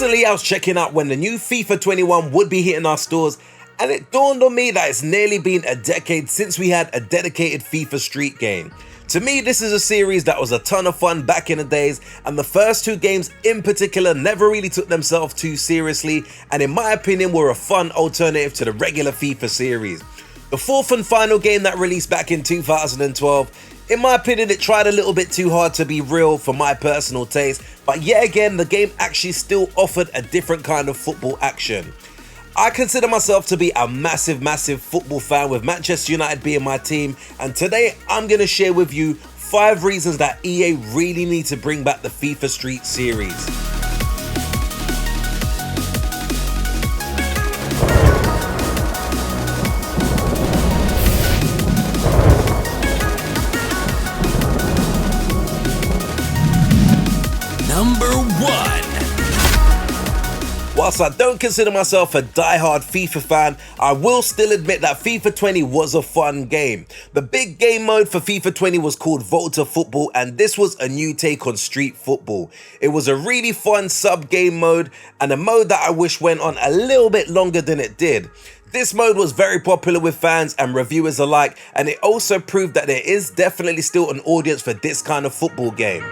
Recently, I was checking out when the new FIFA 21 would be hitting our stores, and it dawned on me that it's nearly been a decade since we had a dedicated FIFA Street game. To me, this is a series that was a ton of fun back in the days, and the first two games in particular never really took themselves too seriously, and in my opinion were a fun alternative to the regular FIFA series. The fourth and final game that released back in 2012, in my opinion, it tried a little bit too hard to be real for my personal taste, but yet again, the game actually still offered a different kind of football action. I consider myself to be a massive football fan, with Manchester United being my team, and today I'm going to share with you 5 reasons that EA really need to bring back the FIFA Street series. Number 1. Whilst I don't consider myself a die-hard FIFA fan, I will still admit that FIFA 20 was a fun game. The big game mode for FIFA 20 was called Volta Football, and this was a new take on street football. It was a really fun sub-game mode, and a mode that I wish went on a little bit longer than it did. This mode was very popular with fans and reviewers alike, and it also proved that there is definitely still an audience for this kind of football game.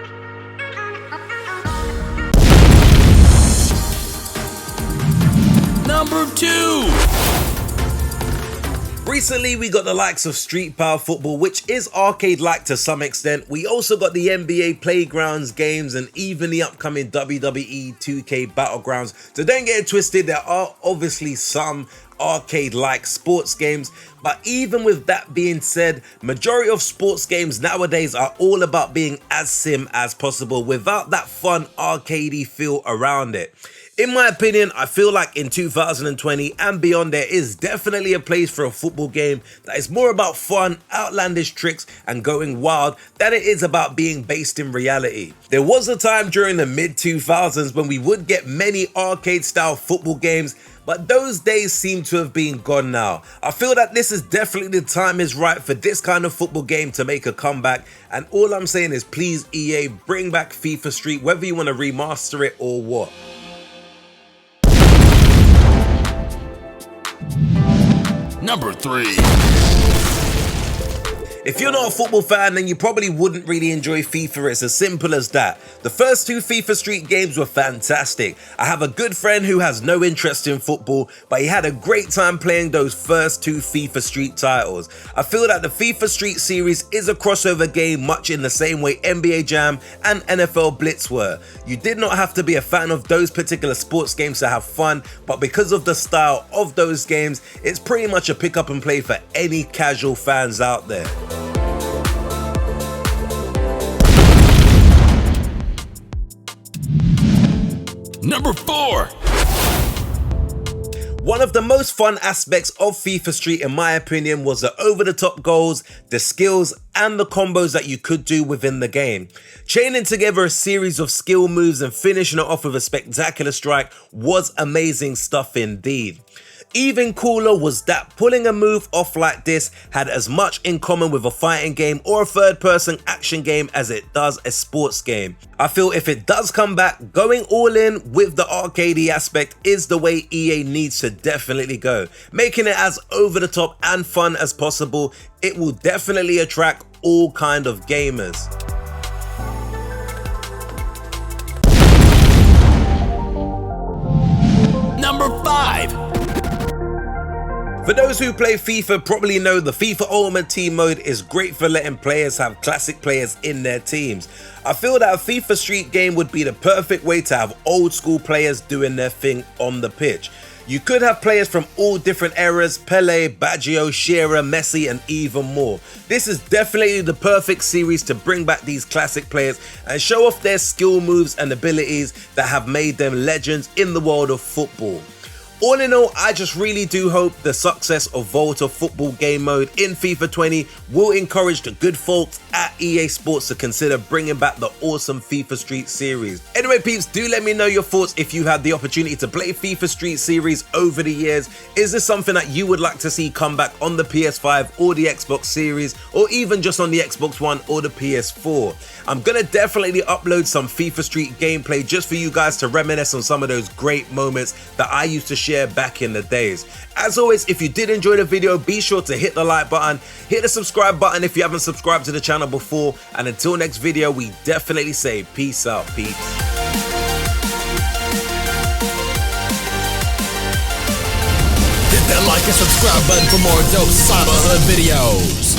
Number 2. Recently, we got the likes of Street Power Football, which is arcade-like to some extent. We also got the NBA Playgrounds games and even the upcoming WWE 2K Battlegrounds. So don't get it twisted, there are obviously some arcade-like sports games, but even with that being said, majority of sports games nowadays are all about being as sim as possible without that fun arcadey feel around it. In my opinion, I feel like in 2020 and beyond, there is definitely a place for a football game that is more about fun, outlandish tricks and going wild than it is about being based in reality. There was a time during the mid-2000s when we would get many arcade-style football games, but those days seem to have been gone now. I feel that this is definitely the time is right for this kind of football game to make a comeback, and all I'm saying is please EA, bring back FIFA Street, whether you want to remaster it or what. Number 3. If you're not a football fan, then you probably wouldn't really enjoy FIFA. It's as simple as that. The first 2 FIFA Street games were fantastic. I have a good friend who has no interest in football, but he had a great time playing those first 2 FIFA Street titles. I feel that the FIFA Street series is a crossover game much in the same way NBA Jam and NFL Blitz were. You did not have to be a fan of those particular sports games to have fun, but because of the style of those games, it's pretty much a pick up and play for any casual fans out there. Number 4. One of the most fun aspects of FIFA Street, in my opinion, was the over-the-top goals, the skills, and the combos that you could do within the game. Chaining together a series of skill moves and finishing it off with a spectacular strike was amazing stuff indeed. Even cooler was that pulling a move off like this had as much in common with a fighting game or a third-person action game as it does a sports game. I feel if it does come back, going all in with the arcadey aspect is the way EA needs to definitely go. Making it as over the top and fun as possible, it will definitely attract all kind of gamers. Number 5. For those who play FIFA probably know the FIFA Ultimate Team mode is great for letting players have classic players in their teams. I feel that a FIFA Street game would be the perfect way to have old school players doing their thing on the pitch. You could have players from all different eras, Pele, Baggio, Shearer, Messi and even more. This is definitely the perfect series to bring back these classic players and show off their skill moves and abilities that have made them legends in the world of football. All in all, I just really do hope the success of Volta football game mode in FIFA 20 will encourage the good folks at EA Sports to consider bringing back the awesome FIFA Street series. Anyway peeps, do let me know your thoughts if you had the opportunity to play FIFA Street series over the years. Is this something that you would like to see come back on the PS5 or the Xbox series, or even just on the Xbox One or the PS4? I'm gonna definitely upload some FIFA Street gameplay just for you guys to reminisce on some of those great moments that I used to share back in the days. As always, if you did enjoy the video, be sure to hit the like button, hit the subscribe button if you haven't subscribed to the channel before, and until next video, we definitely say peace out, peeps. Hit that like and subscribe button for more dope cyberhood videos.